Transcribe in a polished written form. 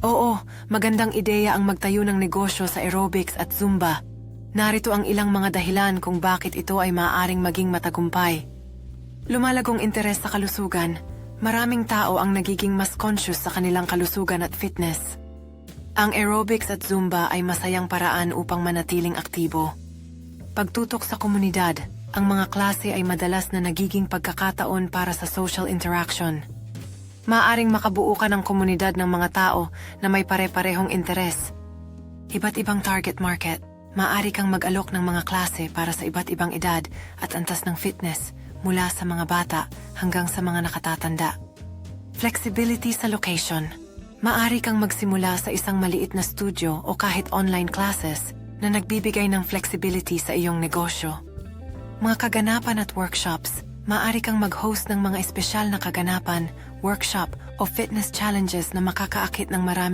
Oo, magandang ideya ang magtayo ng negosyo sa aerobics at Zumba. Narito ang ilang mga dahilan kung bakit ito ay maaaring maging matagumpay. Lumalagong interes sa kalusugan. Maraming tao ang nagiging mas conscious sa kanilang kalusugan at fitness. Ang aerobics at Zumba ay masayang paraan upang manatiling aktibo. Pagtutok sa komunidad, ang mga klase ay madalas na nagiging pagkakataon para sa social interaction. Maaring makabuo ka ng komunidad ng mga tao na may pare-parehong interes. Iba't ibang target market. Maaari kang mag-alok ng mga klase para sa iba't ibang edad at antas ng fitness, mula sa mga bata hanggang sa mga nakatatanda. Flexibility sa location. Maaari kang magsimula sa isang maliit na studio o kahit online classes na nagbibigay ng flexibility sa iyong negosyo. Mga kaganapan at workshops. Maaari kang mag-host ng mga espesyal na kaganapan, workshop o fitness challenges na makakaakit ng maraming